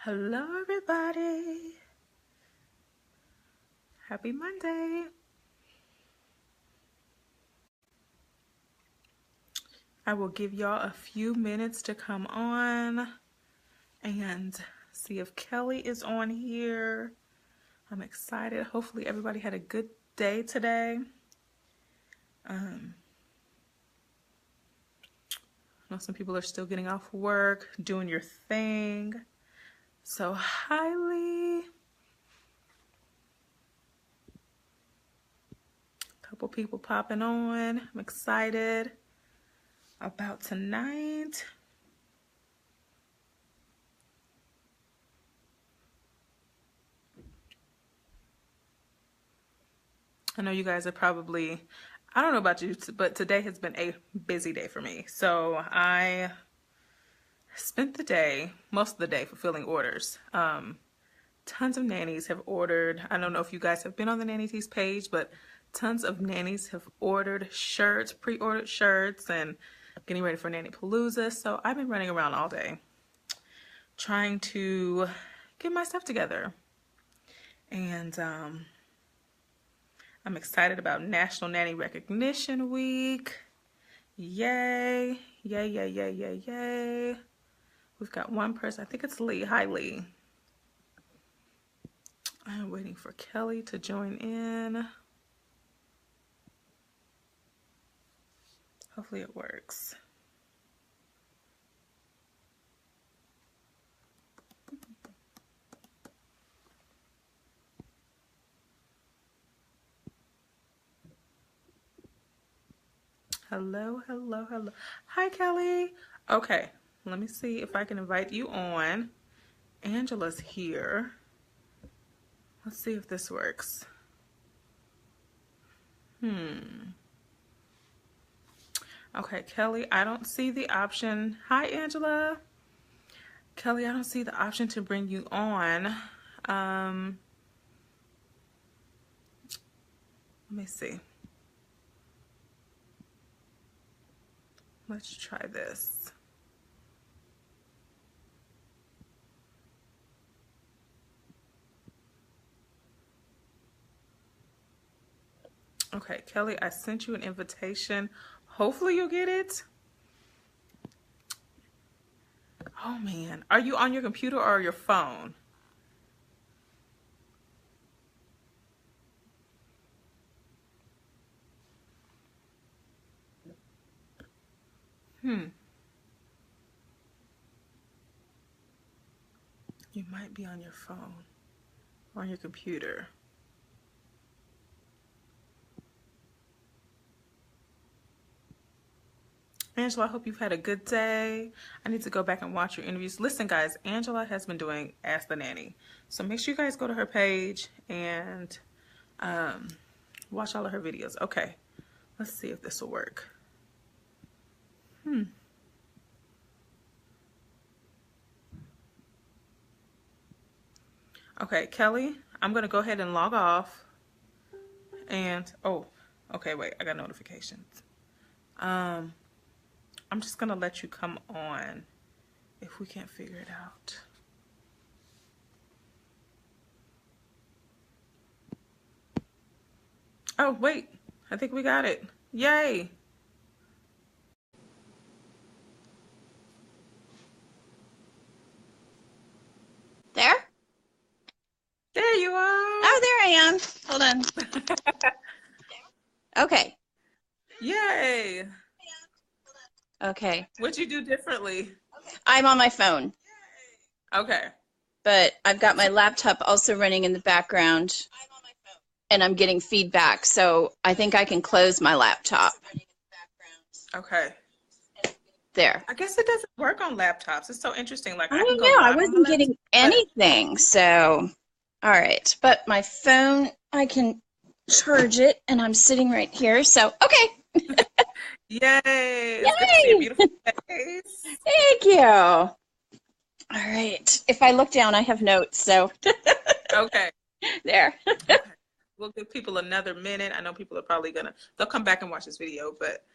Hello, everybody. Happy Monday. I will give y'all a few minutes to come on and see if Kelly is on here. I'm excited. Hopefully everybody had a good day today. I know some people are still getting off work, doing your thing. So hi, Lee. Couple people popping on. I'm excited about tonight. I know you guys are probably, I don't know about you, but today has been a busy day for me. So I spent the day, most of the day, fulfilling orders. Tons of nannies have ordered. I don't know if you guys have been on the Nanny Tees page, but tons of nannies have ordered shirts, pre-ordered shirts, and getting ready for Nannypalooza. So I've been running around all day trying to get my stuff together. And I'm excited about National Nanny Recognition Week. Yay. Yay, yay, yay, yay, yay. We've got one person. I think it's Lee. Hi, Lee. I'm waiting for Kelly to join in. Hopefully it works. Hello, hello, hello. Hi, Kelly. Okay, let me see if I can invite you on. Angela's here. Let's see if this works. Okay, Kelly, I don't see the option. Hi, Angela. Kelly, I don't see the option to bring you on. Let me see. Let's try this. Okay, Kelly, I sent you an invitation. Hopefully you'll get it. Oh man, are you on your computer or your phone? You might be on your phone or on your computer. Angela, I hope you've had a good day. I need to go back and watch your interviews. Listen, guys, Angela has been doing Ask the Nanny. So make sure you guys go to her page and watch all of her videos. Okay, let's see if this will work. Okay, Kelly, I'm going to go ahead and log off. And, oh, okay, wait, I got notifications. I'm just going to let you come on if we can't figure it out. Oh, wait, I think we got it. Yay. There? There you are. Oh, there I am. Hold on. Okay. Yay. Okay. What'd you do differently? I'm on my phone, Okay. but I've got my laptop also running in the background, and I'm getting feedback, so I think I can close my laptop. Okay. There. I guess it doesn't work on laptops. It's so interesting. Like I I can don't go know. I live on my wasn't laptop. getting anything, so all right. But my phone, I can charge it, and I'm sitting right here, so okay. Yay. It's good to see a Yay! beautiful face. Thank you. All right. If I look down, I have notes, so Okay. there. Okay. We'll give people another minute. I know people are probably they'll come back and watch this video, but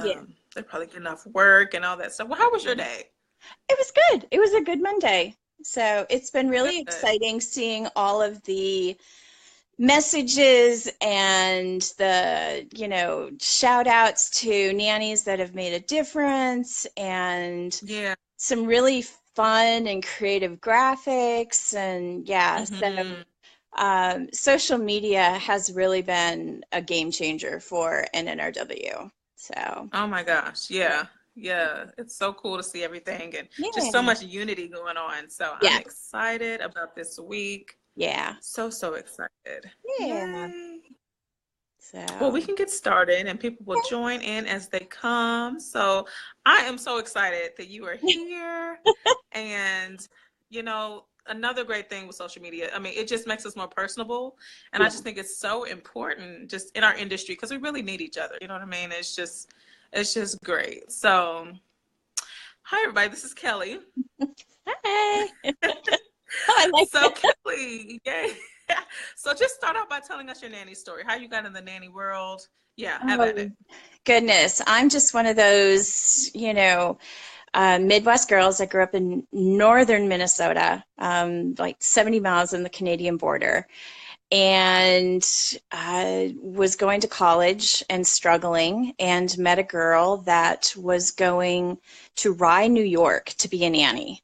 Yeah. they're probably getting off work and all that stuff. Well, how was your day? It was good. It was a good Monday. So it's been really Good. exciting seeing all of the messages and the, shout outs to nannies that have made a difference, and Yeah. some really fun and creative graphics. And yeah, so Hmm. social media has really been a game changer for NNRW. So Oh my gosh. yeah. Yeah. Yeah. It's so cool to see everything and just so Yeah. much unity going on. So I'm Yeah. excited about this week. Yeah. So, so excited. Yeah. Yay. Well, we So can get started and people will join in as they come. So I am so excited that you are here. And, another great thing with social media, I mean, it just makes us more personable. And I yeah. just think it's so important just in our industry because we really need each other. You know what I mean? It's just great. So, hi, everybody. This is Kelly. Hi. Oh, I like So, that. Kelly, yay. So, just start out by telling us your nanny story, how you got in the nanny world. Yeah, have at Oh, it. goodness. I'm just one of those, Midwest girls. I grew up in northern Minnesota, like 70 miles on the Canadian border, and I was going to college and struggling, and met a girl that was going to Rye, New York to be a nanny.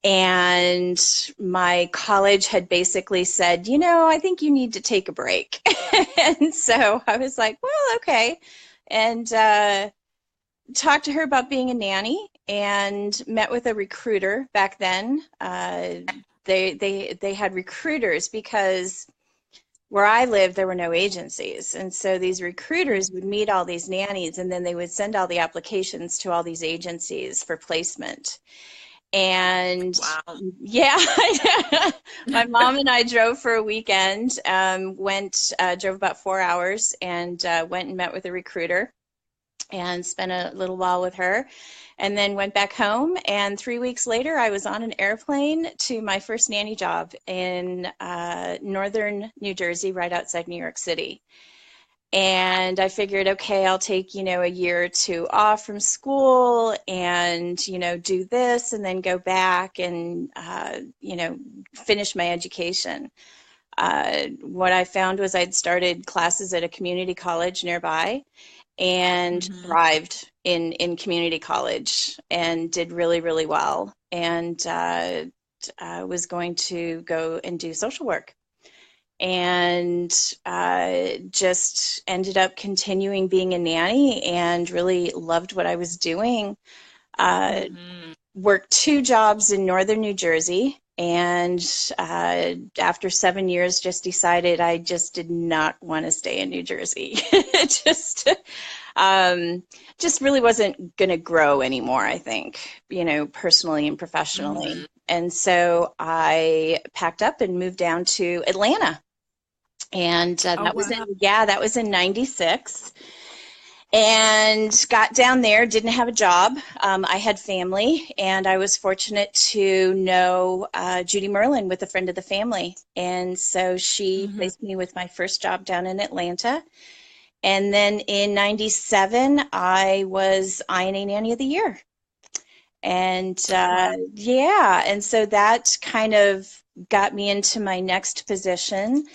And my college had basically said, I think you need to take a break. And so I was like, well, okay. And talked to her about being a nanny, and met with a recruiter back then. They had recruiters because where I lived, there were no agencies. And so these recruiters would meet all these nannies, and then they would send all the applications to all these agencies for placement. And Wow. yeah, my mom and I drove for a weekend, drove about 4 hours, and went and met with a recruiter and spent a little while with her, and then went back home. And 3 weeks later, I was on an airplane to my first nanny job in northern New Jersey, right outside New York City. And I figured, okay, I'll take, a year or two off from school, and, do this, and then go back and, finish my education. What I found was I'd started classes at a community college nearby, and Hmm. thrived in community college, and did really, really well. And was going to go and do social work, and just ended up continuing being a nanny, and really loved what I was doing. Uh, Hmm. Worked two jobs in northern New Jersey, and after 7 years, just decided I just did not want to stay in New Jersey. just um, just really wasn't going to grow anymore, I think, personally and Hmm. professionally. And so I packed up and moved down to Atlanta. And Oh, wow. that was in 96. And got down there, didn't have a job. I had family, and I was fortunate to know Judy Merlin with a friend of the family. And so she Hmm. placed me with my first job down in Atlanta. And then in 97, I was INA Nanny of the Year. And Wow. yeah, and so that kind of got me into my next position,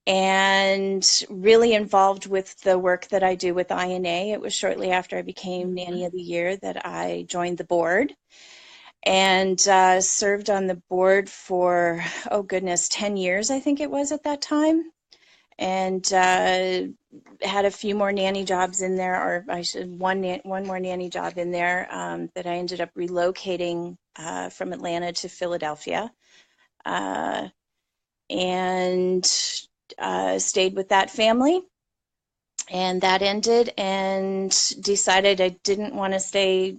and really involved with the work that I do with INA. It was shortly after I became Hmm. Nanny of the Year that I joined the board, and served on the board for, oh goodness, 10 years, I think it was at that time. And had a few more nanny jobs in there, or I should one more nanny job in there, that I ended up relocating from Atlanta to Philadelphia. Uh, and stayed with that family, and that ended, and decided I didn't want to stay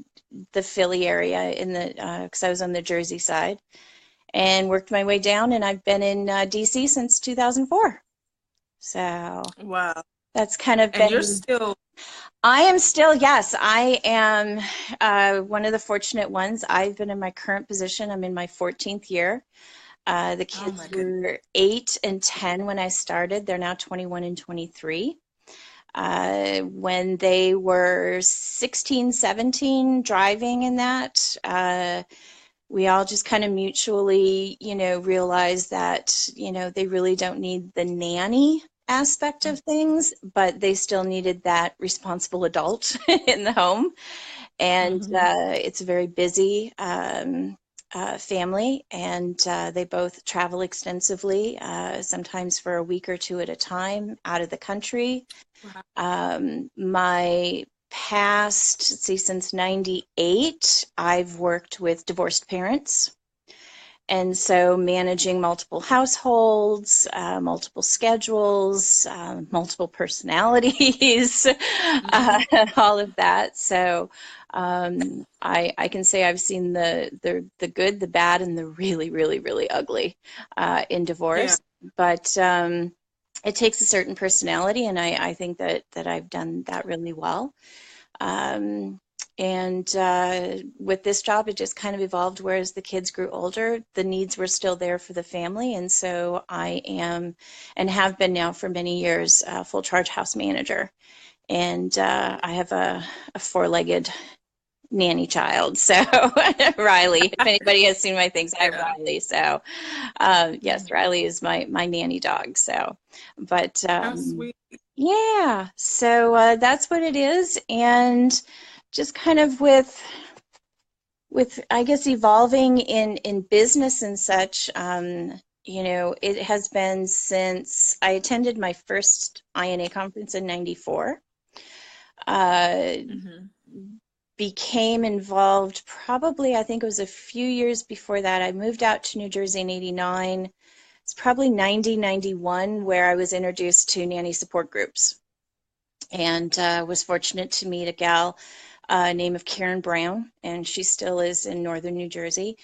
the Philly area in the because I was on the Jersey side, and worked my way down, and I've been in DC since 2004. So Wow. that's kind of And you're been. still, I am still, yes, I am one of the fortunate ones. I've been in my current position. I'm in my 14th year. The oh my kids goodness. were 8 and 10 when I started. They're now 21 and 23. When they were 16, 17, driving in that, we all just kind of mutually, realize that, they really don't need the nanny aspect of things, but they still needed that responsible adult in the home. And Mm-hmm. it's a very busy family, and they both travel extensively, sometimes for a week or two at a time out of the country. Wow. My past, let's see, since 98, I've worked with divorced parents. And so managing multiple households, multiple schedules, multiple personalities, Mm-hmm. all of that. So I can say I've seen the good, the bad, and the really, really, really ugly in Yeah. divorce. But it takes a certain personality, and I think that I've done that really well. Um, and with this job, it just kind of evolved. Whereas the kids grew older, the needs were still there for the family. And so I am, and have been now for many years, a full charge house manager. And I have a four-legged nanny child. So Riley, if anybody has seen my things, I have Yeah. Riley. So yes, Riley is my nanny dog. So, but How sweet. yeah, so that's what it is. And just kind of with I guess evolving in business and such, it has been since I attended my first INA conference in 94. Uh, Mm-hmm. Became involved probably, I think it was a few years before that. I moved out to New Jersey in 89. It's probably 90, 91 where I was introduced to nanny support groups, and was fortunate to meet a gal name of Karen Brown, and she still is in northern New Jersey.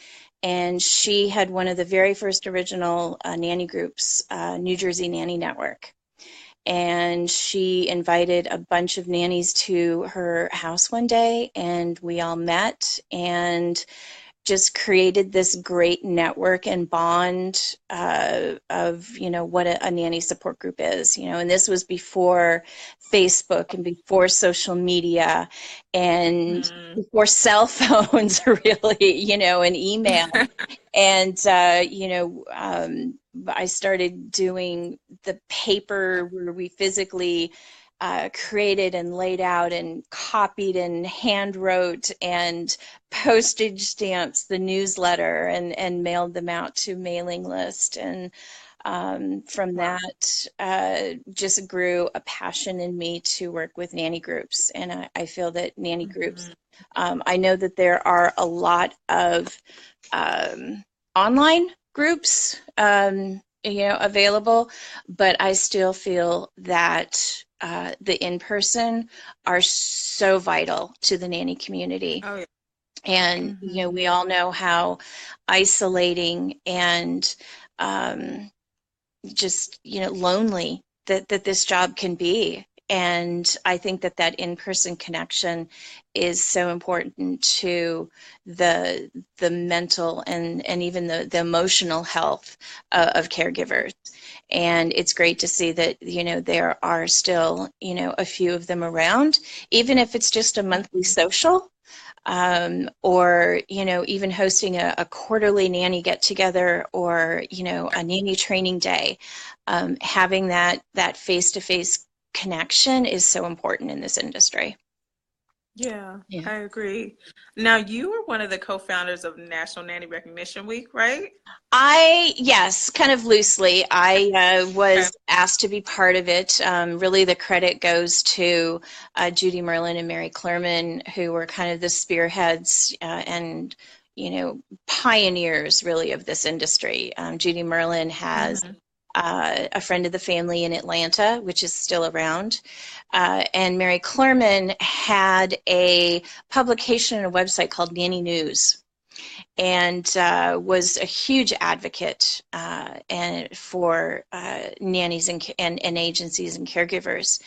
And she had one of the very first original nanny groups, New Jersey Nanny Network. And she invited a bunch of nannies to her house one day, and we all met and just created this great network and bond of what a nanny support group is, and this was before Facebook and before social media and Mm. before cell phones really, and email. And I started doing the paper where we physically created and laid out and copied and hand wrote and postage stamps the newsletter and mailed them out to mailing list. And from Wow. that, just grew a passion in me to work with nanny groups. And I feel that nanny groups, Mm-hmm. I know that there are a lot of online groups, available, but I still feel that the in-person are so vital to the nanny community. Oh yeah. And, Mm-hmm. we all know how isolating and um, just, lonely that this job can be. And I think that in-person connection is so important to the mental and even the emotional health of caregivers. And it's great to see that, there are still, a few of them around, even if it's just a monthly social, or even hosting a quarterly nanny get together, or a nanny training day. Having that face-to-face connection is so important in this industry. Yeah, Yeah. I agree. Now, you were one of the co-founders of National Nanny Recognition Week, right? Yes, kind of loosely. I Okay. was asked to be part of it. Really, the credit goes to Judy Merlin and Mary Clerman, who were kind of the spearheads and, pioneers really of this industry. Judy Merlin has Mm-hmm. a friend of the family in Atlanta, which is still around. And Mary Clerman had a publication and a website called Nanny News, and was a huge advocate and for nannies and agencies and caregivers,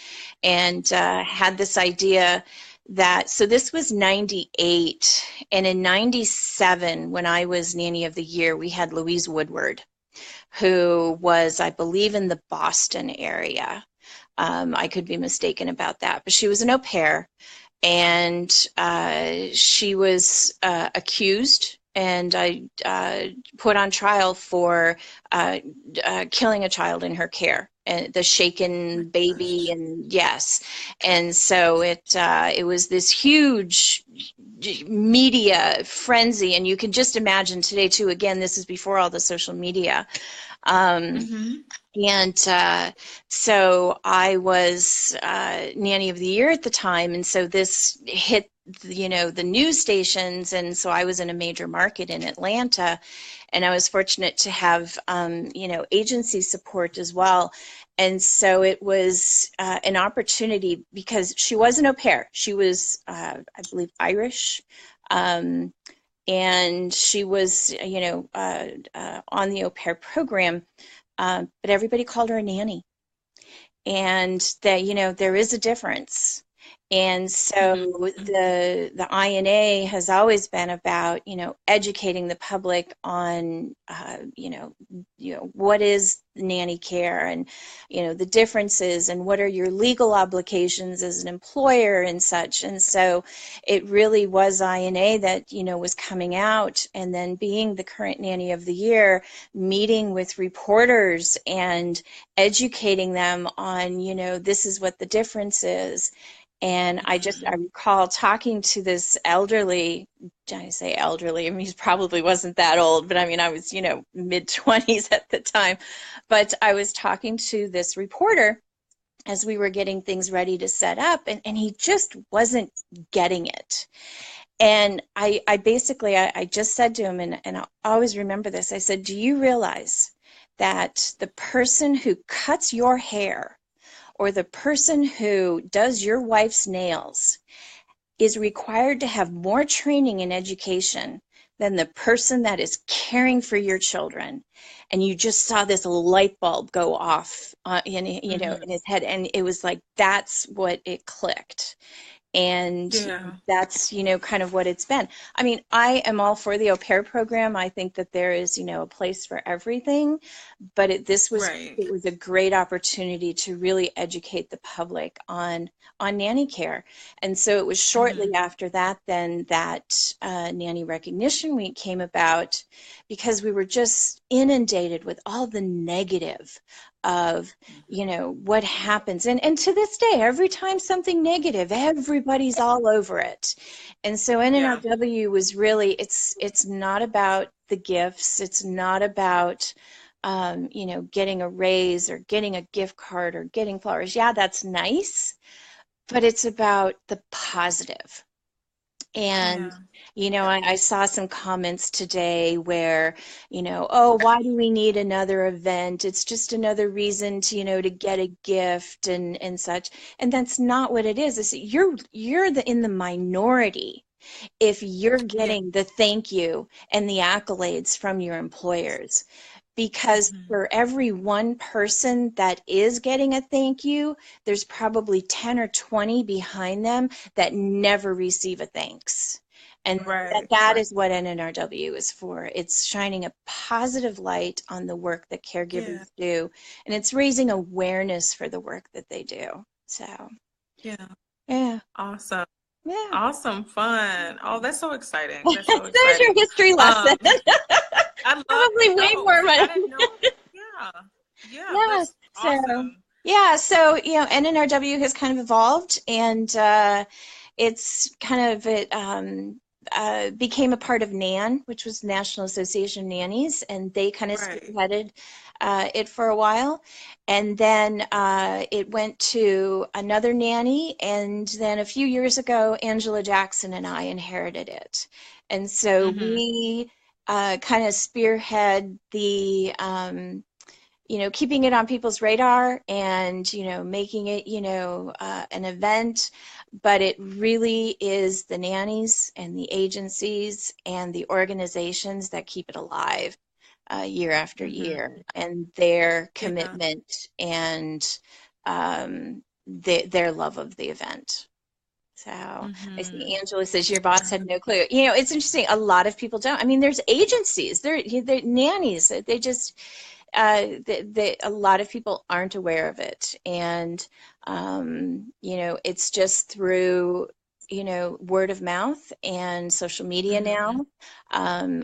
and had this idea that, so this was 98, and in 97, when I was Nanny of the Year, we had Louise Woodward, who was, I believe, in the Boston area. I could be mistaken about that, but she was an au pair, and she was accused and I put on trial for killing a child in her care, and the My shaken baby, gosh. and yes, and so it was this huge media frenzy, and you can just imagine today too. Again, this is before all the social media. Um, Mm-hmm. and so I was Nanny of the Year at the time, and so this hit, the news stations, and so I was in a major market in Atlanta, and I was fortunate to have agency support as well. And so it was an opportunity because she was an au pair. She was, I believe, Irish. Um, and she was, on the au pair program, but everybody called her a nanny, and that there is a difference. And so Mm-hmm. the INA has always been about educating the public on what is nanny care, and the differences, and what are your legal obligations as an employer and such. And so it really was INA that was coming out, and then being the current Nanny of the Year, meeting with reporters and educating them on this is what the difference is. And I recall talking to this elderly, I say elderly, I mean, he probably wasn't that old, but I mean, I was, mid 20s at the time. But I was talking to this reporter as we were getting things ready to set up, and he just wasn't getting it. And I basically, I just said to him, and I'll always remember this. I said, do you realize that the person who cuts your hair, or the person who does your wife's nails, is required to have more training and education than the person that is caring for your children? And you just saw this light bulb go off Mm-hmm. in his head, and it was like that's what it clicked. And Yeah. that's kind of what it's been. I mean, I am all for the au pair program. I think that there is a place for everything, but Right. it was a great opportunity to really educate the public on nanny care. And so it was shortly Mm-hmm. after that then that Nanny Recognition Week came about, because we were just inundated with all the negative of what happens. And to this day, every time something negative, everybody's all over it. And so Yeah. NNRW was really, it's not about the gifts. It's not about getting a raise or getting a gift card or getting flowers. Yeah, that's nice, but it's about the positive. And, Yeah. Yeah. I saw some comments today where, oh, why do we need another event? It's just another reason to, to get a gift and such. And that's not what it is. It's, you're in the minority if you're Yeah. getting the thank you and the accolades from your employers. Because Mm-hmm. for every one person that is getting a thank you, there's probably 10 or 20 behind them that never receive a thanks. And Right. that Right. is what NNRW is for. It's shining a positive light on the work that Yeah. caregivers do, and it's raising awareness for the work that they do. So, Yeah. yeah, Awesome. yeah. Awesome. Fun. Oh, that's so exciting. That's so There's your exciting. history lesson. Um, I love Probably it. way No, more see, I money. didn't know. Yeah. Yeah, Yeah. that's So, awesome. yeah. So, NNRW has kind of evolved, and it's kind of became a part of NAN, which was National Association of Nannies, and they kind of Right. spearheaded it for a while. And then it went to another nanny, and then a few years ago, Angela Jackson and I inherited it. And so Mm-hmm. we kind of spearhead the keeping it on people's radar, and, making it, an event. But it really is the nannies and the agencies and the organizations that keep it alive year after year, Mm-hmm. and their Yeah. commitment and their love of the event. So I Mm-hmm. see Angela says your boss had no clue. It's interesting. A lot of people don't. I mean, there's agencies, they're nannies. They just a lot of people aren't aware of it, and it's just through word of mouth and social media Mm-hmm. now.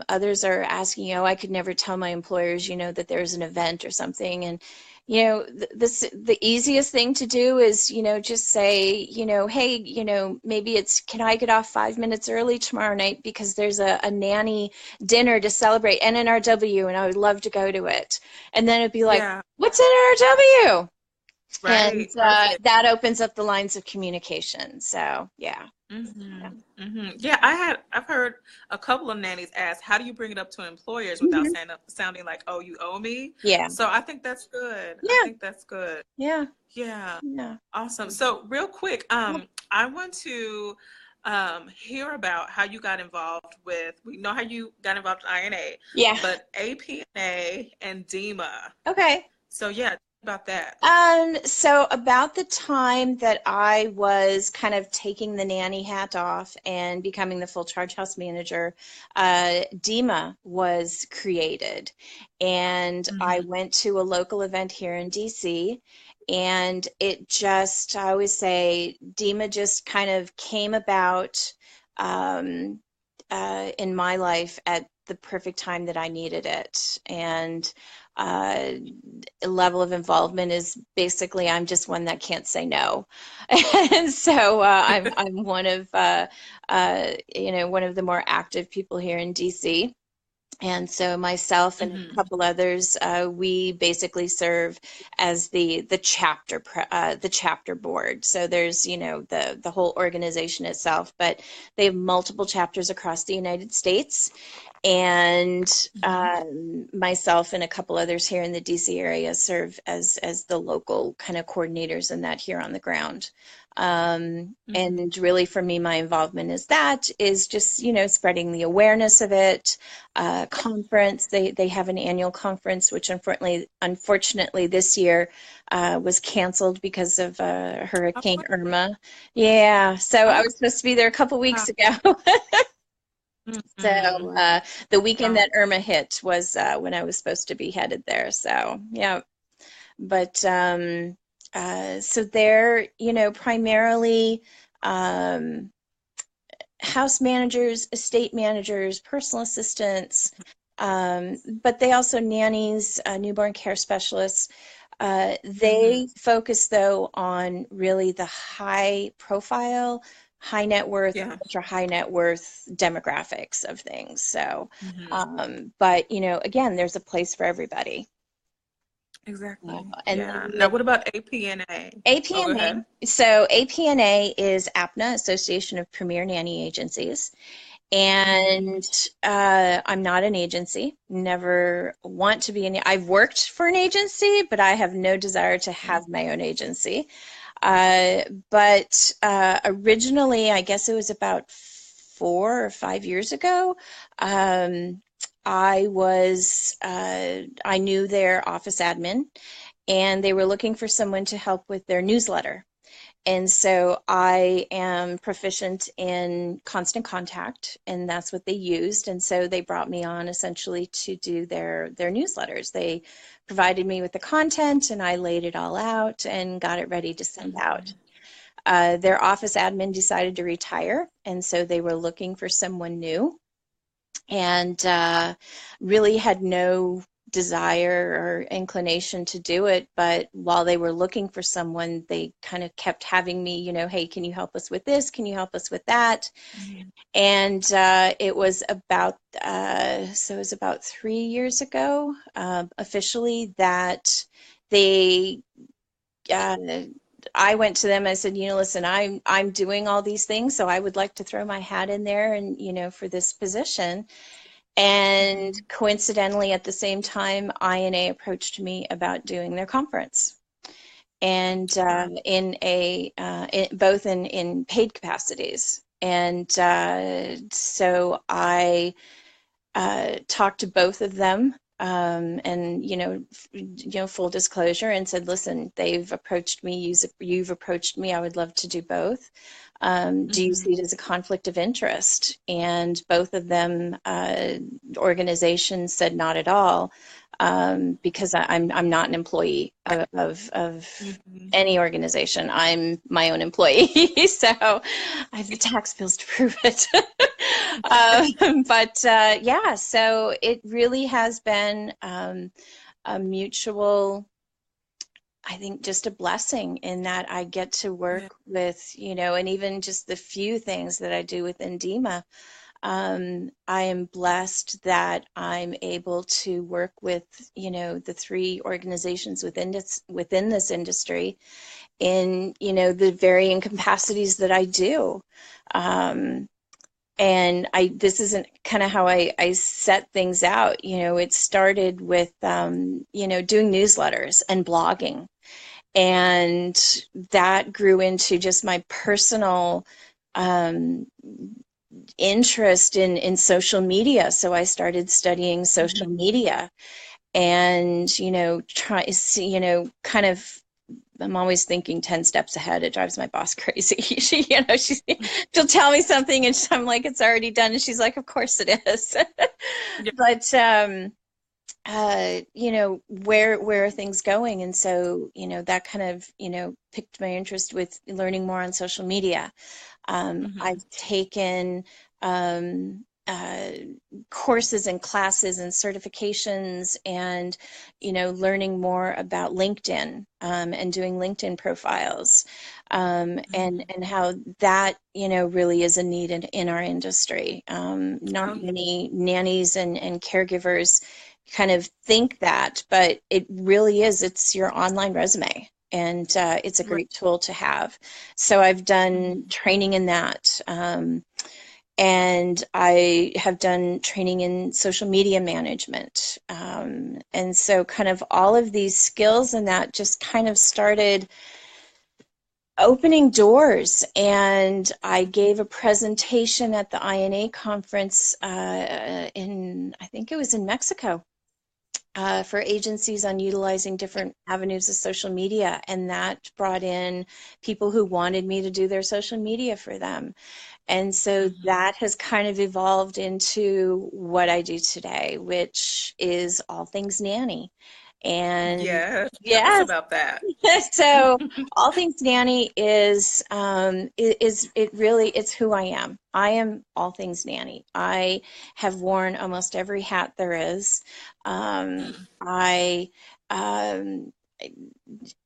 Others are asking, I could never tell my employers, that there's an event or something. And, the easiest thing to do is, just say, hey, maybe it's, can I get off 5 minutes early tomorrow night because there's a nanny dinner to celebrate NNRW and I would love to go to it. And then it'd be like, Yeah. what's NNRW? And Right. Perfect. that opens up the lines of communication. So, yeah. Mm-hmm. Yeah. Mm-hmm. Yeah, I've heard a couple of nannies ask, how do you bring it up to employers without Mhm. sounding like, oh, you owe me? Yeah. So I think that's good. I Yeah. think that's good. Yeah. Yeah. Yeah. Awesome. So real quick, I want to hear about how you got involved with, we know how you got involved in INA, Yeah. but APNA and DEMA. Okay. So yeah, about that. So about the time that I was kind of taking the nanny hat off and becoming the full charge house manager, DEMA was created. And I Mm-hmm. went to a local event here in DC, and it just, I always say, DEMA just kind of came about um, in my life at the perfect time that I needed it. And uh, level of involvement is basically I'm just one that can't say no. And so I'm one of the more active people here in DC. And so myself and a Mm-hmm. couple others, we basically serve as the chapter board. So there's the whole organization itself, but they have multiple chapters across the United States, and Mm-hmm. myself and a couple others here in the DC area serve as the local kind of coordinators in that here on the ground. Mm-hmm. And really for me, my involvement is just, spreading the awareness of it. Conference, they have an annual conference, which unfortunately this year was canceled because of Oh, Hurricane what? Irma. Yeah, so I Oh, was supposed to be there a couple wow. weeks ago. So Mm-hmm. the weekend Oh, that Irma hit was when I was supposed to be headed there. So yeah, but so they're primarily um, house managers, estate managers, personal assistants, but they also nannies, newborn care specialists. mm-hmm. They focus though on really the high profile, high net worth, Yeah. ultra high net worth demographics of things. So, Mm-hmm. but again, there's a place for everybody. Yeah. Exactly. And Yeah. Now, then what about APNA? Oh, go APNA. ahead. So APNA is APNA, Association of Premier Nanny Agencies. Mm-hmm. And I'm not an agency, never want to be I've worked for an agency, but I have no desire to Yeah. have my own agency. Uh, but originally, I guess it was about 4 or 5 years ago, um, I knew their office admin, and they were looking for someone to help with their newsletter. And so I am proficient in constant contact, and that's what they used. And so they brought me on essentially to do their newsletters. They provided me with the content, and I laid it all out and got it ready to send out. Mm-hmm. Their office admin decided to retire, and so they were looking for someone new, and really had no desire or inclination to do it. But while they were looking for someone, they kind of kept having me, hey, can you help us with this? Can you help us with that? Mm-hmm. And it was about 3 years ago, officially, that they uh, I went to them. I said, listen, I'm doing all these things, so I would like to throw my hat in there, and for this position. And Mm-hmm. coincidentally, at the same time, INA approached me about doing their conference, and Wow. both in paid capacities. And so I talked to both of them, and full disclosure, and said, listen, they've approached me, you've approached me, I would love to do both. Do you Mm-hmm. see it as a conflict of interest? And both of them organizations said not at all. because I'm not an employee of Mhm. any organization. I'm my own employee, so I have the tax bills to prove it. But yeah, so it really has been a mutual, I think, just a blessing in that I get to Yeah. work with, and even just the few things that I do within DEMA. I am blessed that I'm able to work with, the three organizations within this industry in, the varying capacities that I do. Um, and this isn't kind of how I set things out. It started with, doing newsletters and blogging. And that grew into just my personal um, interest in social media. So I started studying social Mhm. media and, kind of, I'm always thinking 10 steps ahead. It drives my boss crazy. She'll tell me something and I'm like, it's already done. And she's like, of course it is. Yeah. But, where are things going? And so, that kind of, piqued my interest with learning more on social media. Mhm. I've taken courses and classes and certifications and, learning more about LinkedIn and doing LinkedIn profiles and Mhm. how that, really is a need in our industry. Not Oh, yeah. many nannies and caregivers kind of think that, but it really is. It's your online resume. And it's a Right. great tool to have. So I've done Mhm. training in that. And I have done training in social media management. And so, kind of all of these skills and that just kind of started opening doors. And I gave a presentation at the INA conference I think it was in Mexico. For agencies on utilizing different avenues of social media. And that brought in people who wanted me to do their social media for them. And so Mhm. that has kind of evolved into what I do today, which is all things nanny. And Yes. Tell us yes, about that. so all things nanny is it really it's who I am. I am all things nanny. I have worn almost every hat there is. I um,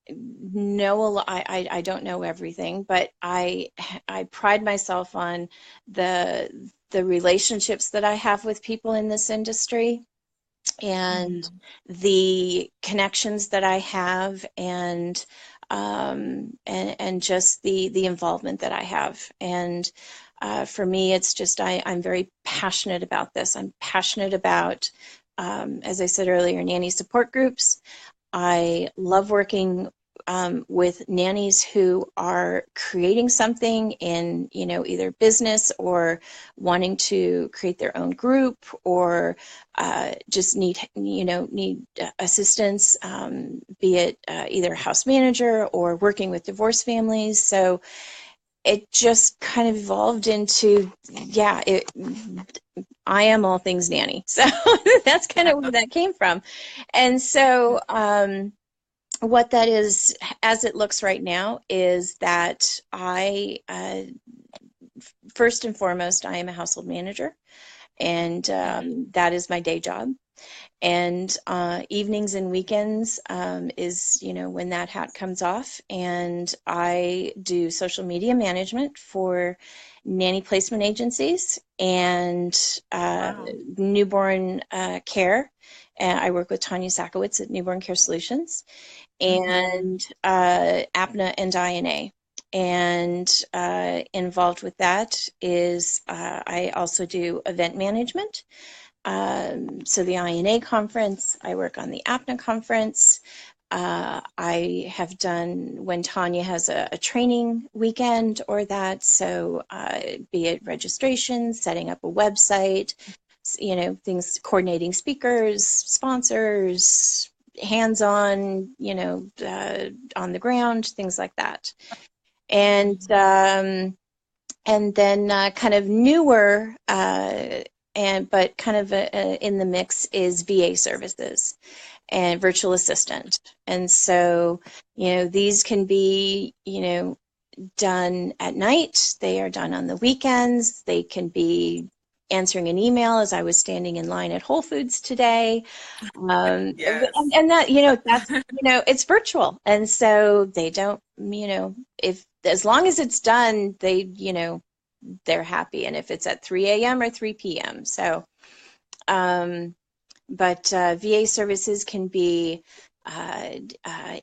know a lot. I don't know everything, but I pride myself on the relationships that I have with people in this industry and Mhm. the connections that I have and just the involvement that I have. And for me, it's just I'm very passionate about this. I'm passionate about, as I said earlier, nanny support groups. I love working with nannies who are creating something in, either business or wanting to create their own group or just need assistance, be it either house manager or working with divorced families. So it just kind of evolved into, yeah, I am all things nanny. So that's kind of where that came from. And so, what that is, as it looks right now, is that first and foremost, I am a household manager, and Mhm. that is my day job. And evenings and weekends is, when that hat comes off. And I do social media management for nanny placement agencies and Wow. newborn care. I work with Tanya Sakowitz at Newborn Care Solutions Mhm. and APNA and INA. And involved with that is I also do event management. So the INA conference, I work on the APNA conference. I have done when Tanya has a training weekend or that, so be it registration, setting up a website, things, coordinating speakers, sponsors, hands-on, on the ground, things like that. And Mhm. and then kind of newer but kind of in the mix is VA services and virtual assistant. And so, these can be, done at night. They are done on the weekends. They can be answering an email as I was standing in line at Whole Foods today. Yes. And that, that's, it's virtual. And so they don't, if as long as it's done, they're happy. And if it's at 3 a.m. or 3 p.m. So, um, but VA services can be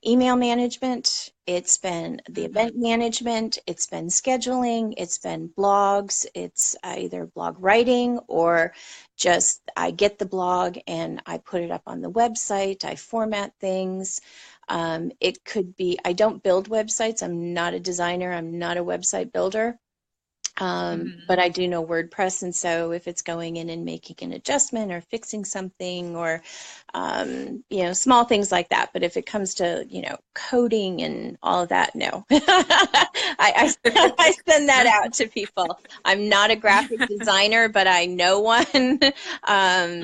email management. It's been the Hmm. event management. It's been scheduling. It's been blogs. It's either blog writing or just I get the blog and I put it up on the website. I format things. It could be, I don't build websites. I'm not a designer. I'm not a website builder. Hmm. But I do know WordPress, and so if it's going in and making an adjustment or fixing something or, small things like that. But if it comes to, coding and all of that, no. I send that out to people. I'm not a graphic designer, but I know one.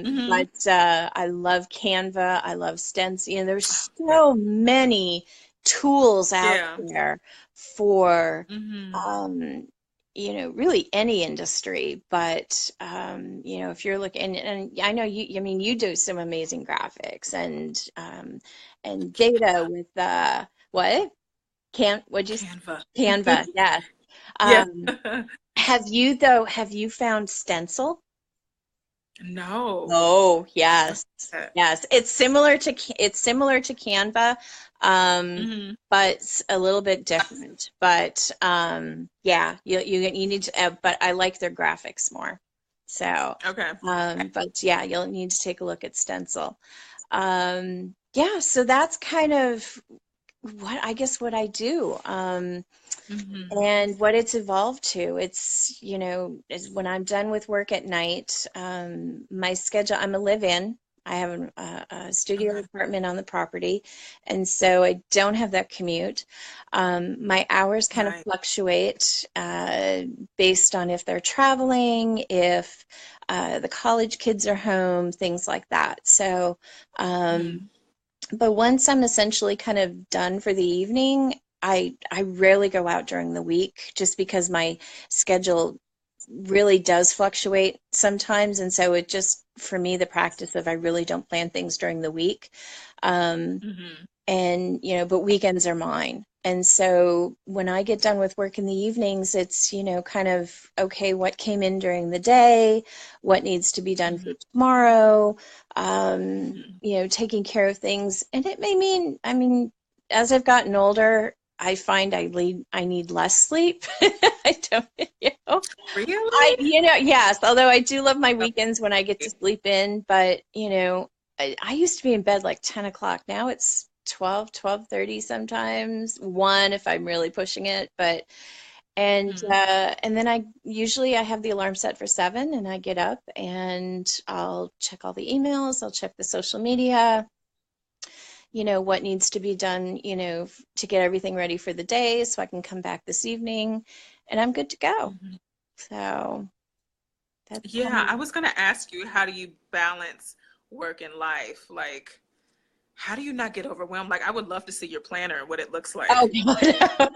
Hmm. But I love Canva. I love Stencil. There's so many tools out Yeah. there for Hmm. um, really any industry, but if you're looking, and I know you, I mean, you do some amazing graphics and data with what? What'd you say? Canva. Canva, yes. Yeah. Um, have you found Stencil? No. Oh, What's yes. that? Yes. It's similar to Canva, Hmm. but it's a little bit different. But yeah, you need to but I like their graphics more. So, Okay. but yeah, you'll need to take a look at Stencil. Yeah, so that's kind of what I do. Hmm. And what it's evolved to, it's, is when I'm done with work at night, my schedule, I'm a live-in. I have a studio Okay. apartment on the property, and so I don't have that commute. My hours kind of Right. fluctuate based on if they're traveling, if the college kids are home, things like that. So, um, Hmm. but once I'm essentially kind of done for the evening, I rarely go out during the week just because my schedule really does fluctuate sometimes. And so it just, for me, the practice of I really don't plan things during the week. Um, Hmm. and but weekends are mine. And so when I get done with work in the evenings, it's kind of okay, what came in during the day, what needs to be done for Hmm. tomorrow, Hmm. taking care of things. And it may mean, I mean, as I've gotten older, I find I need less sleep. I don't, Really? yes, although I do love my Okay. weekends when I get to sleep in, but I used to be in bed like 10 o'clock. Now it's 12:30 sometimes, 1 if I'm really pushing it, but Hmm. and then I have the alarm set for 7 and I get up and I'll check all the emails, I'll check the social media, what needs to be done, to get everything ready for the day so I can come back this evening and I'm good to go. Hmm. So that's Yeah, I was gonna ask you, how do you balance work and life? Like, how do you not get overwhelmed? Like, I would love to see your planner, what it looks oh like. God.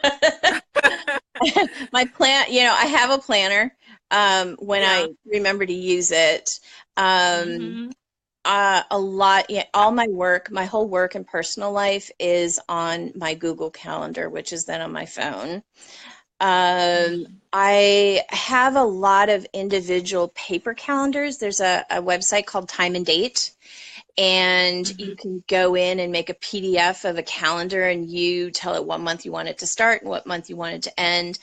My plan, I have a planner when Yeah. I remember to use it. Um, Hmm. a lot, yeah, all my work, my whole work and personal life is on my Google Calendar, which is then on my phone. Hmm. I have a lot of individual paper calendars. There's a website called Time and Date, and you Hmm. can go in and make a PDF of a calendar and you tell it what month you want it to start and what month you want it to end.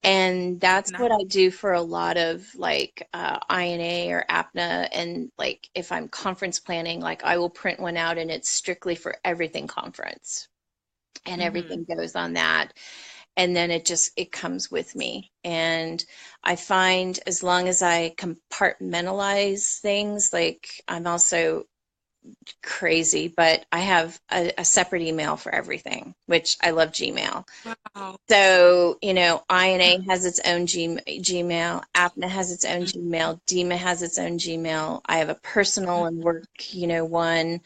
And that's Nice. what I do for a lot of like INA or APNA. And like if I'm conference planning, like I will print one out and it's strictly for everything conference and Hmm. everything goes on that. And then it comes with me. And I find as long as I compartmentalize things, like I'm also crazy, but I have a separate email for everything, which I love Gmail. Wow. So, INA has its own Gmail, APNA has its own Gmail, DEMA has its own Gmail. I have a personal and work, one.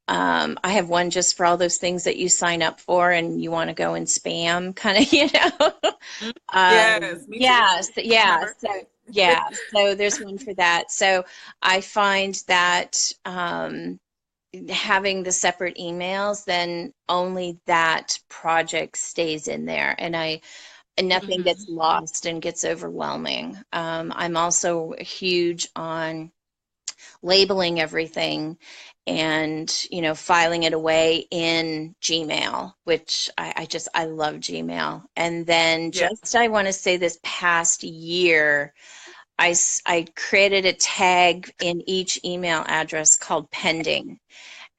I have one just for all those things that you sign up for and you want to go and spam, kind of, Yes, me too. Yeah, It's my so birthday. yeah, so there's one for that. So I find that having the separate emails, then only that project stays in there, and nothing gets lost and gets overwhelming. I'm also huge on labeling everything and filing it away in Gmail, which I love Gmail. And then Yeah. just I want to say this past year I created a tag in each email address called pending.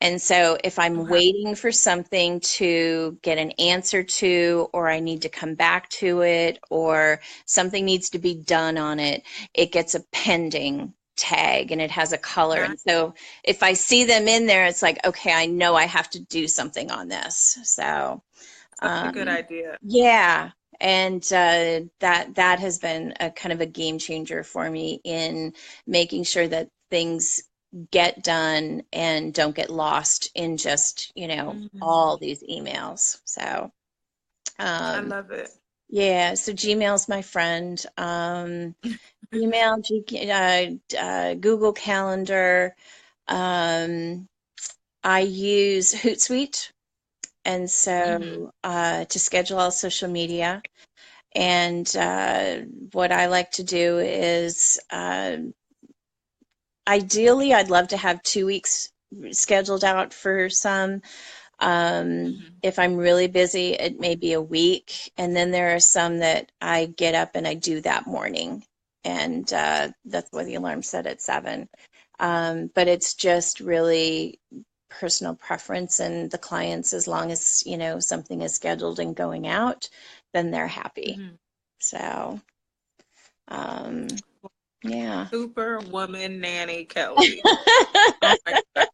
And so if I'm Okay. waiting for something to get an answer to, or I need to come back to it, or something needs to be done on it, it gets a pending tag and it has a color. Nice. And so if I see them in there, it's like, okay, I know I have to do something on this. So, Such a good um, idea. yeah. And that has been a kind of a game changer for me in making sure that things get done and don't get lost in just, all Mhm. these emails. So, I um, love it. yeah, so Gmail's my friend. Email, Google Calendar. Um, I use Hootsuite, and Hmm. so to schedule all social media. And what I like to do is ideally, I'd love to have 2 weeks scheduled out for some. Hmm. If I'm really busy, it may be a week. And then there are some that I get up and I do that morning. And that's why the alarm set at 7. But it's just really personal preference and the clients, as long as, something is scheduled and going out, then they're happy. Hmm. So, um, yeah. Superwoman Nanny Kelly. Oh my God.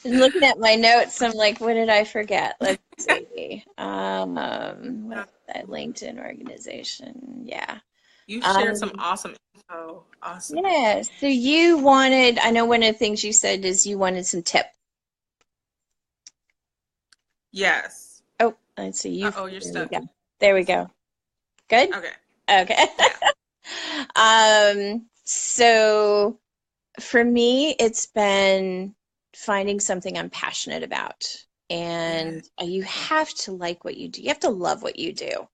And looking at my notes, I'm like, what did I forget? Let's see. What's that LinkedIn organization? Yeah. You shared some Um, awesome info. Awesome. yeah. So you wanted, I know one of the things you said is you wanted some tips. Yes. Oh, let's see. Uh-oh, you're There we go. stuck. There Let we me see. go. Good. Okay. Okay. Yeah. So for me, it's been finding something I'm passionate about. Yeah. And you have to like what you do. You have to love what you do.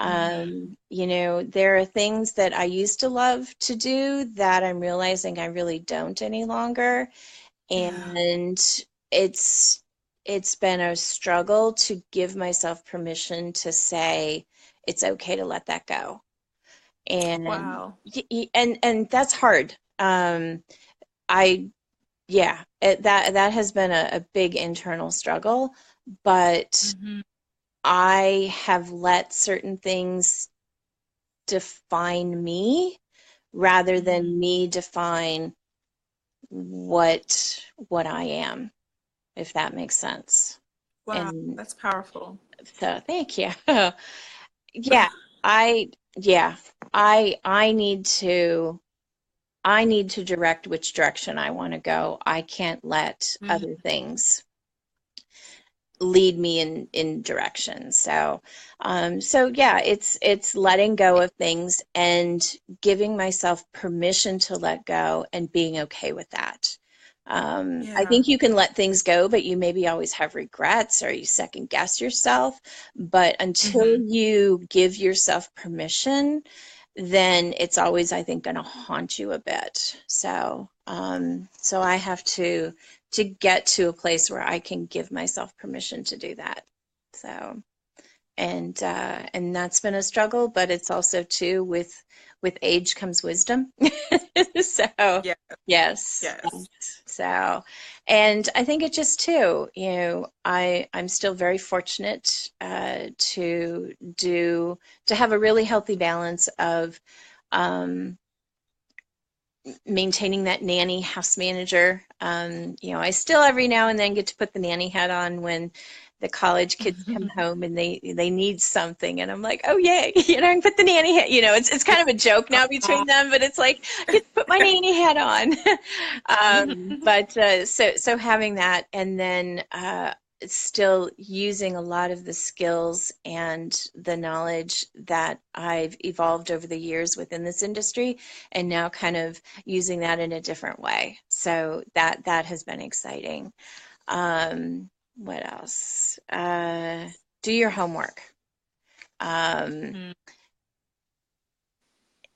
Hmm. There are things that I used to love to do that I'm realizing I really don't any longer. Yeah. And it's it's been a struggle to give myself permission to say it's okay to let that go. And Wow. and that's hard. I Yeah, that has been a big internal struggle, but Hmm. I have let certain things define me rather Hmm. than me define what I am, if that makes sense. Wow. And That's powerful. so thank you. Yeah, I yeah, I need to direct which direction I want to go. I can't let other Hmm. things lead me in direction. So yeah, it's letting go of things and giving myself permission to let go and being okay with that. I Yeah. think you can let things go, but you maybe always have regrets or you second guess yourself. But until Hmm. you give yourself permission, then it's always, I think, going to haunt you a bit. So I have to get to a place where I can give myself permission to do that. So, and that's been a struggle, but it's also too with age comes wisdom. So, Yeah. yes, Yes. yes. So, and I think it just too, I'm still very fortunate to have a really healthy balance of um, maintaining that nanny house manager. I still every now and then get to put the nanny hat on when the college kids come home and they need something, and I'm like, oh yay, I can put the nanny hat. It's kind of a joke now between them, but it's like I get to put my nanny hat on. So having that, and then still using a lot of the skills and the knowledge that I've evolved over the years within this industry, and now kind of using that in a different way. So that has been exciting. What else? Do your homework. Um,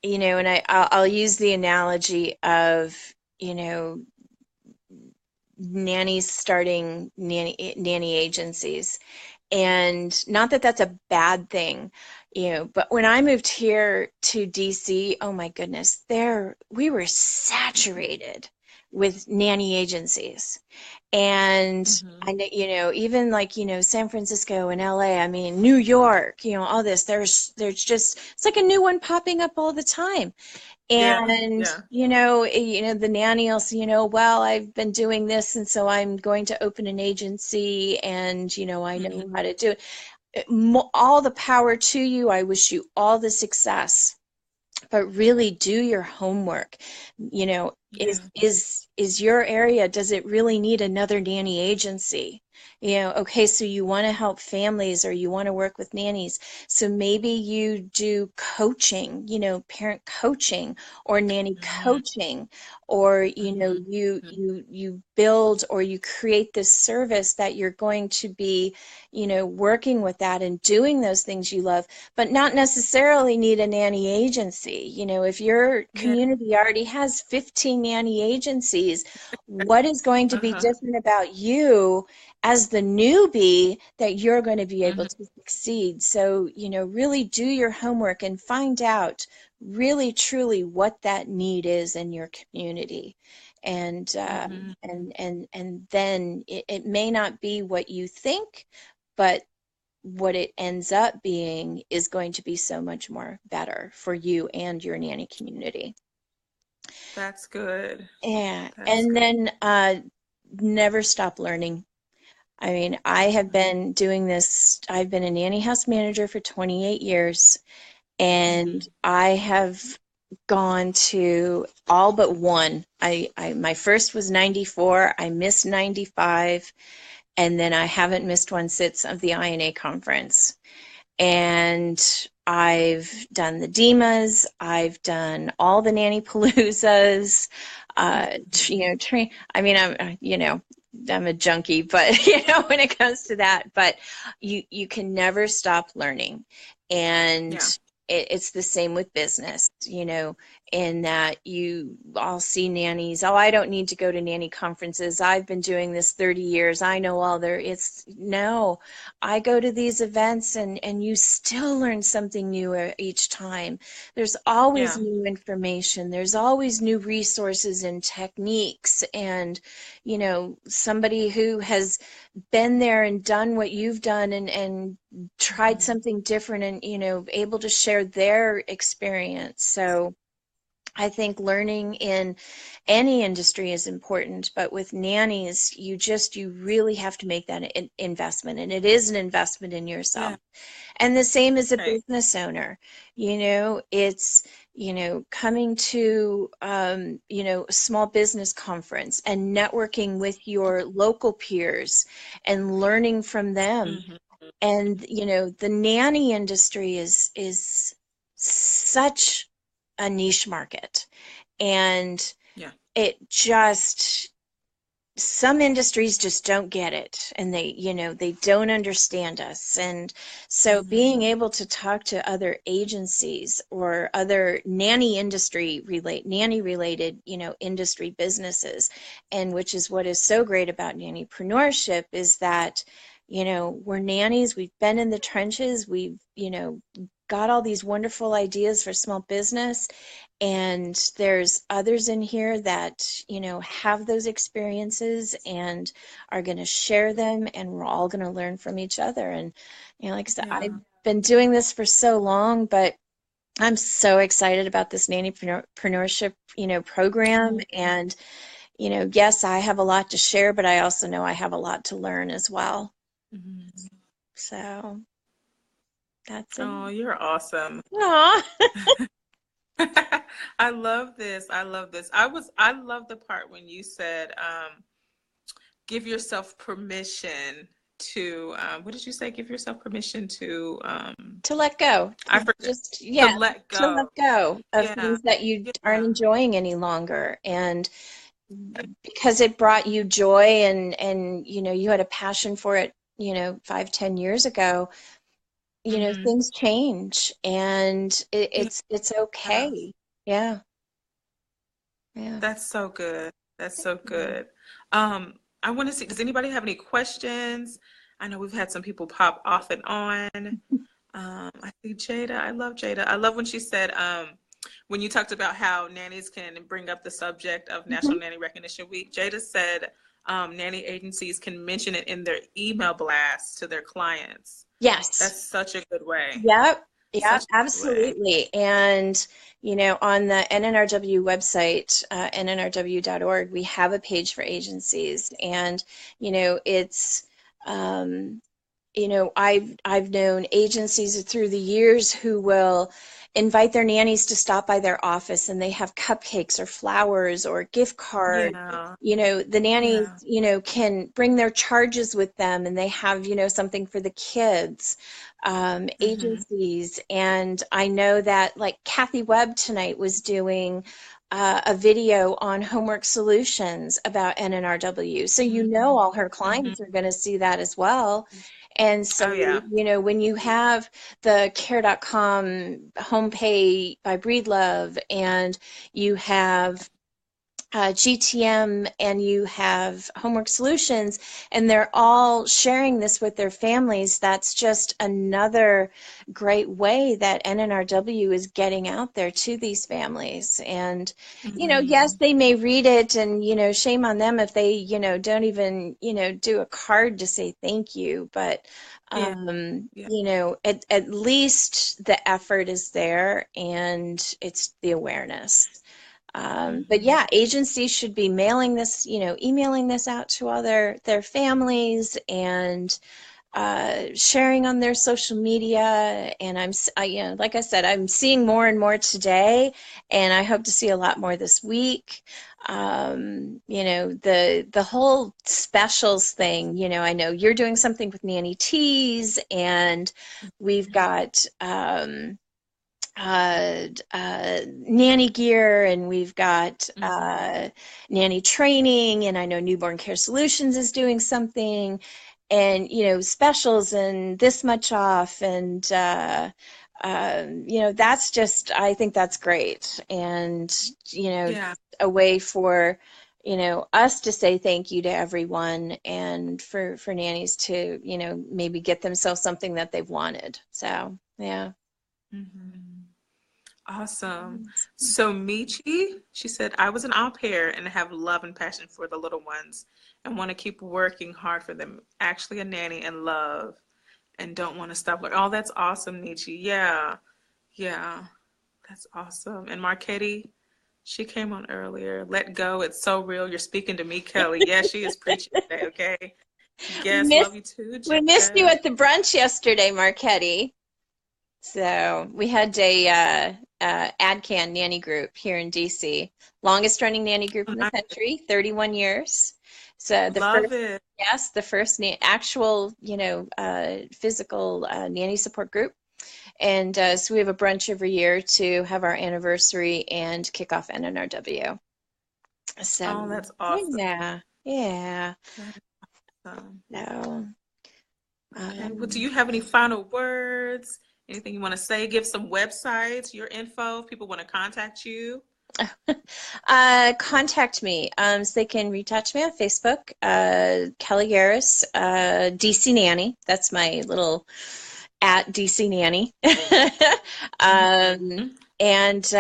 and I'll use the analogy of, nannies starting nanny agencies. And not that that's a bad thing, but when I moved here to DC, oh my goodness, we were saturated with nanny agencies. And I know, even like, San Francisco and LA, I mean, New York, all this, there's just, it's like a new one popping up all the time. Yeah, And, yeah. the nanny will say, well, I've been doing this, and so I'm going to open an agency, and, I know how to do it. All the power to you. I wish you all the success, but really do your homework. Yeah. Is your area, does it really need another nanny agency? Okay, so you want to help families, or you want to work with nannies. So maybe you do coaching, parent coaching or nanny coaching, or, you build or you create this service that you're going to be, working with that and doing those things you love, but not necessarily need a nanny agency. If your Yeah. community already has 15 nanny agencies, what is going to be different about you as the newbie that you're going to be able to succeed? So, really do your homework and find out really truly what that need is in your community. And and then it may not be what you think, but what it ends up being is going to be so much more better for you and your nanny community. That's good. Yeah. That's And good. then never stop learning. I mean, I have been doing this, I've been a nanny house manager for 28 years, and I have gone to all but one. My first was 94. I missed 95, and then I haven't missed one since of the INA conference. And I've done the Dimas, I've done all the Nanny Paloozas, I mean, I'm a junkie, but when it comes to that, but you can never stop learning. And Yeah. it's the same with business, in that you all see nannies, oh, I don't need to go to nanny conferences. I've been doing this 30 years. I know all there. It's no, I go to these events, and you still learn something new each time. There's always Yeah. new information. There's always new resources and techniques, and somebody who has been there and done what you've done, and tried something different, and able to share their experience. So I think learning in any industry is important, but with nannies, you really have to make that investment, and it is an investment in yourself. Yeah. And the same as a Right. business owner, it's, coming to, a small business conference and networking with your local peers and learning from them. And, the nanny industry is such a niche market. And Yeah. it just, some industries just don't get it, and they don't understand us. And so being able to talk to other agencies or other nanny related industry businesses, and which is what is so great about nannypreneurship, is that we're nannies, we've been in the trenches, we've got all these wonderful ideas for small business, and there's others in here that have those experiences and are going to share them, and we're all going to learn from each other. And like I said, I've Yeah. been doing this for so long, but I'm so excited about this nannypreneurship, program. Oh, And, yes, I have a lot to share, but I also know I have a lot to learn as well. mhm. So that's it. Oh, you're awesome. Aw. I love this. I love this. I love the part when you said, give yourself permission to, what did you say? Give yourself permission to, To let go, I to forgot, just, to yeah, let to let go. go of Yeah. things that you aren't Yeah. enjoying any longer. And because it brought you joy and you had a passion for it, 5, 10 years ago, Hmm. things change and Yeah. it's okay. Yeah. Yeah. That's so good. That's so good. Um, I want to see, does anybody have any questions? I know we've had some people pop off and on. I see Jada. I love Jada. I love when she said, when you talked about how nannies can bring up the subject of Mhm. National Nanny Recognition Week, Jada said nanny agencies can mention it in their email blasts to their clients. Yes. That's such a good way. Yep. Yep, Such a good way. absolutely. And, on the NNRW website, nnrw.org, we have a page for agencies. And, it's, um, I've known agencies through the years who will invite their nannies to stop by their office and they have cupcakes or flowers or gift cards. Yeah. The nannies, Yeah. can bring their charges with them and they have, something for the kids. Hmm. Agencies. And I know that like Kathy Webb tonight was doing a video on homework solutions about NNRW. So, Hmm. all her Hmm. clients are going to see that as well. And so, Oh, yeah. when you have the care.com homepage by Breedlove and you have GTM and you have Homework Solutions, and they're all sharing this with their families, that's just another great way that NNRW is getting out there to these families. And, yes, Hmm. they may read it, and, shame on them if they, don't even, do a card to say thank you. But, Yeah. Yeah. at least the effort is there and it's the awareness. But Hmm. yeah, agencies should be mailing this, emailing this out to all their families and sharing on their social media. And like I said, I'm seeing more and more today, and I hope to see a lot more this week. The whole specials thing. I know you're doing something with Nanny Teas, and we've got. Nanny gear, and we've got Hmm. nanny training, and I know Newborn Care Solutions is doing something, and specials and this much off, and that's just, I think that's great, and Yeah. a way for us to say thank you to everyone, and for nannies to maybe get themselves something that they've wanted. So yeah. Hmm. Awesome. So Michi, she said, I was an au pair and have love and passion for the little ones and want to keep working hard for them. Actually a nanny and love and don't want to stop. Oh, that's awesome, Michi. Yeah. Yeah. That's awesome. And Marquetti, she came on earlier. Let go. It's so real. You're speaking to me, Kelly. Yeah, she is preaching today, okay? We Yes, missed love you too, we missed you Jada. at the brunch yesterday, Marquetti. So we had a AdCan nanny group here in DC, longest running nanny group in the I country, 31 years. So love it. the first actual, physical nanny support group. And so we have a brunch every year to have our anniversary and kick off NNRW. So Oh, that's awesome. yeah, yeah. That's awesome. So Okay. Well, do um, you have any final words? Anything you want to say? Give some websites, your info, if people want to contact you. contact me. So they can reach out to me on Facebook, Kellie Geres, DC Nanny. That's my little at DC Nanny. um, Mhm. and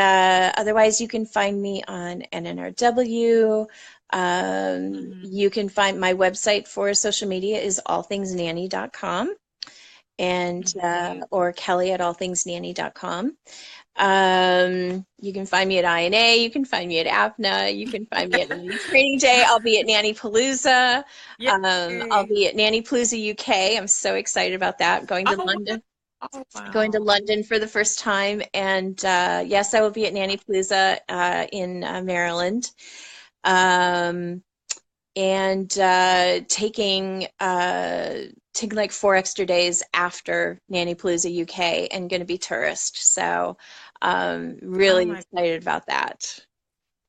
otherwise, you can find me on NNRW. Mhm. You can find my website for social media is allthingsnanny.com, and Mhm. or Kelly at allthingsnanny.com. You can find me at INA. You can find me at APNA. You can find me at Nanny Training Day. I'll be at Nannypalooza. I'll Yay. be at Nannypalooza UK. I'm so excited about that. Going to Oh, wow. London. Oh, Going to wow. London for the first time. And yes, I will be at Nannypalooza in Maryland. Um, and taking like 4 extra days after Nannypalooza UK and going to be tourist. So Oh really my. excited about that.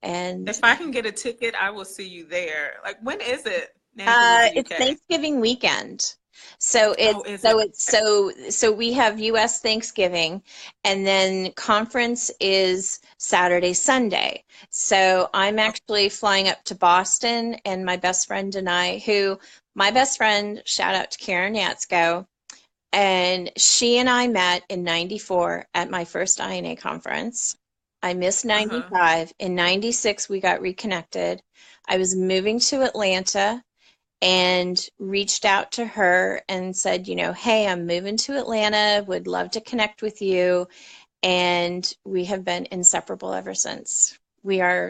And If I can get a ticket, I will see you there. Like, when is it? Nannypalooza it's UK. Thanksgiving weekend. So Oh, it's is it? so it's so we have US Thanksgiving, and then conference is Saturday, Sunday. So I'm Okay. actually flying up to Boston, and my best friend and I, who my best friend, shout out to Karen Yatzko, and she and I met in 94 at my first INA conference. I missed Uh-huh. 95. In 96, we got reconnected. I was moving to Atlanta and reached out to her and said, hey, I'm moving to Atlanta, would love to connect with you. And we have been inseparable ever since.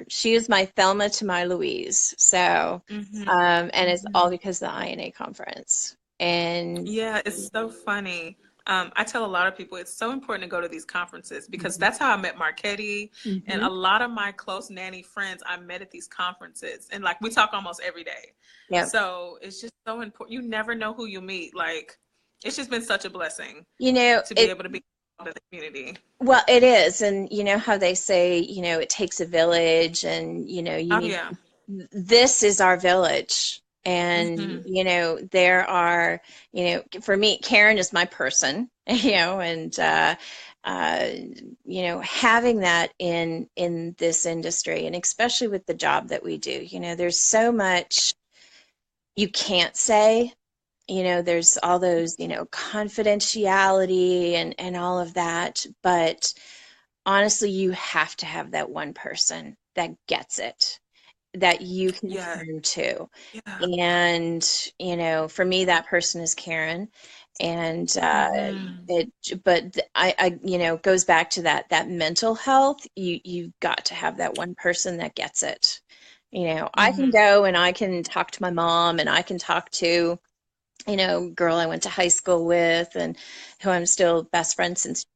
She is my Thelma to my Louise. So, Hmm. and it's all because of the INA conference. And Yeah, it's so funny. I tell a lot of people it's so important to go to these conferences because Mhm. that's how I met Marquetti and Mhm. a lot of my close nanny friends I met at these conferences. And like we talk almost every day. Yep. So it's just so important. You never know who you meet. Like it's just been such a blessing to be It able to be involved in the community. well, it is, and you know how they say, it takes a village, and you Oh need. yeah. This is our village, and Hmm. there are, for me, Karen is my person, and uh, having that in this industry, and especially with the job that we do, there's so much you can't say. There's all those, confidentiality and all of that. But honestly, you have to have that one person that gets it, that you can Yeah. turn to. Yeah. And, for me, that person is Karen. And Hmm. it goes back to that mental health. You've got to have that one person that gets it. I can Hmm. go and I can talk to my mom, and I can talk to girl I went to high school with, and who I'm still best friends since,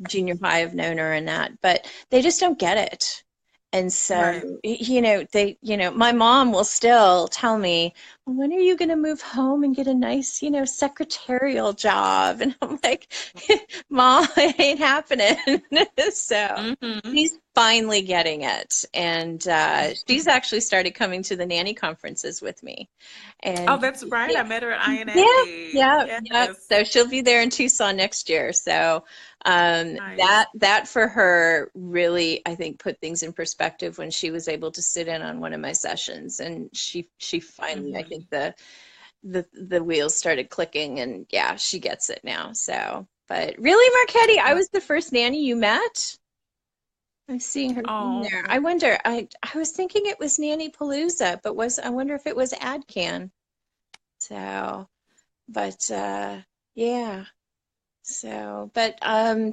junior high. I've known her and that, but they just don't get it. And so, Right. my mom will still tell me, well, when are you going to move home and get a nice, secretarial job? And I'm like, Mom, it ain't happening. So Hmm. she's finally getting it. And she's actually started coming to the nanny conferences with me. Oh, And that's right. yeah, I met her at yeah, INA. yeah, yeah. Yes. So she'll be there in Tucson next year. So Nice. that for her really, I think, put things in perspective when she was able to sit in on one of my sessions, and she finally, I Hmm. think, the wheels started clicking, and yeah, she gets it now. So, but really, Marquetti, I was the first nanny you met. I'm seeing her in Oh, there. I wonder. I was thinking it was Nanny Palooza, but I wonder if it was AdCan. So. But yeah, so but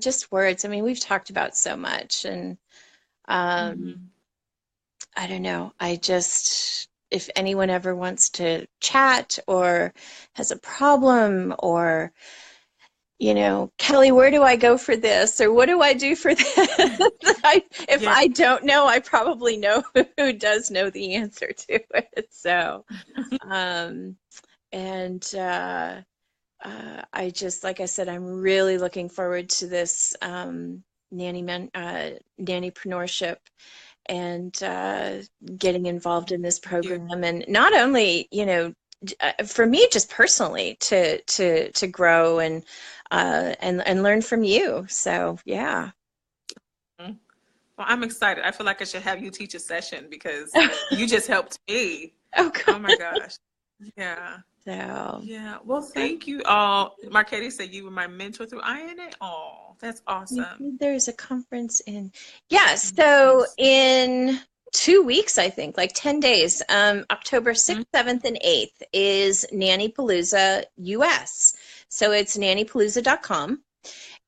just words. I mean, we've talked about so much, and um hmm. I don't know. I just, if anyone ever wants to chat or has a problem, or Kelly, where do I go for this, or what do I do for this? If Yeah. I don't know, I probably know who does know the answer to it. So um and I just, like I said, I'm really looking forward to this nannypreneurship, and getting involved in this You. program, and not only, for me, just personally to grow and learn from you. So yeah. Well, I'm excited. I feel like I should have you teach a session because you just helped me. Okay. Oh my gosh. Yeah. So Yeah. Well, thank you all. Marquetti said you were my mentor through INA. Oh, that's you awesome. said there's a conference in, yeah, so in 2 weeks, I think, like 10 days, October 6th, Mhm. 7th, and 8th is Nannypalooza US. So it's nannypalooza.com.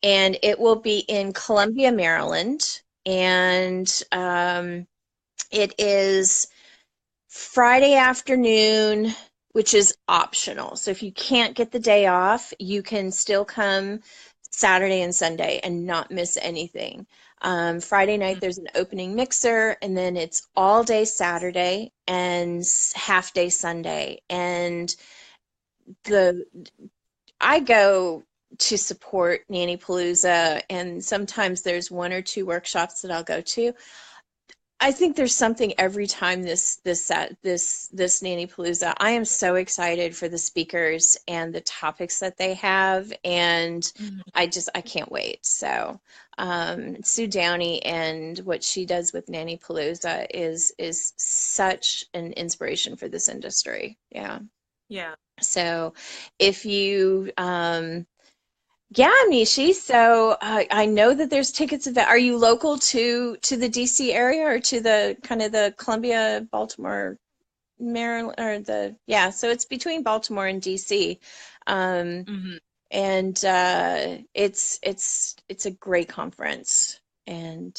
and it will be in Columbia, Maryland. And it is Friday afternoon, which is optional. So if you can't get the day off, you can still come Saturday and Sunday and not miss anything. Friday night, there's an opening mixer, and then it's all day Saturday and half day Sunday. And I go to support Nanny Palooza, and sometimes there's one or two workshops that I'll go to. I think there's something every time this Nanny Palooza. I am so excited for the speakers and the topics that they have, and I can't wait. So Sue Downey and what she does with Nanny Palooza is such an inspiration for this industry. Yeah. Yeah. So if you yeah, Mishi. So I know that there's tickets. Are you local to the DC area, or to the kind of the Columbia, Baltimore, Maryland, or yeah? So it's between Baltimore and DC, and it's a great conference, and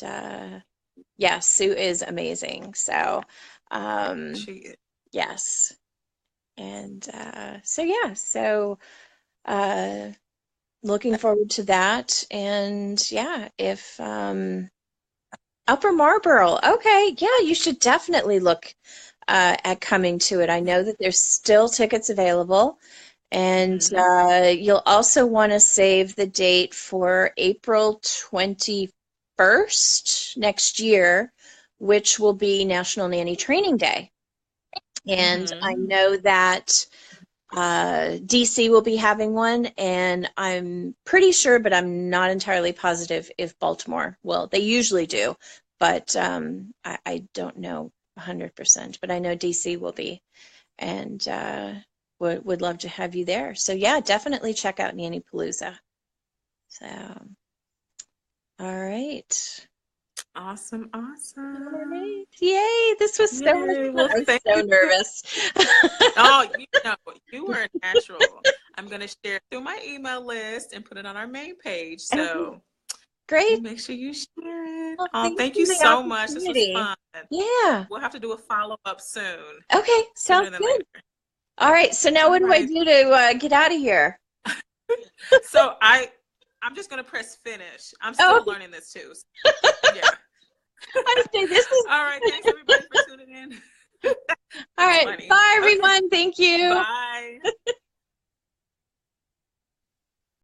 yeah, Sue is amazing. So She is. yes, and so yeah, so. Looking forward to that. And yeah, if Upper Marlboro, okay, yeah, you should definitely look at coming to it. I know that there's still tickets available, and you'll also want to save the date for April 21st next year, which will be National Nanny Training Day. And I know that DC will be having one, and I'm pretty sure, but I'm not entirely positive if Baltimore will. They usually do, but I don't know 100%. But I know DC will be, and would love to have you there. So yeah, definitely check out Nanny Palooza. So, all right. Awesome. All right. Yay, this was so much fun. Well, I'm so nervous. Oh, you were natural. I'm going to share it through my email list and put it on our main page. So great. Make sure you share it. Well, Thank you so much. This was fun. Yeah. We'll have to do a follow-up soon. Okay, sounds good. Later. All right. So now what do I do to get out of here? So I'm just going to press finish. I'm still learning this too. So, yeah. I say this is all right. Thanks everybody for tuning in. All right. Funny. Bye everyone. Thank you. Bye.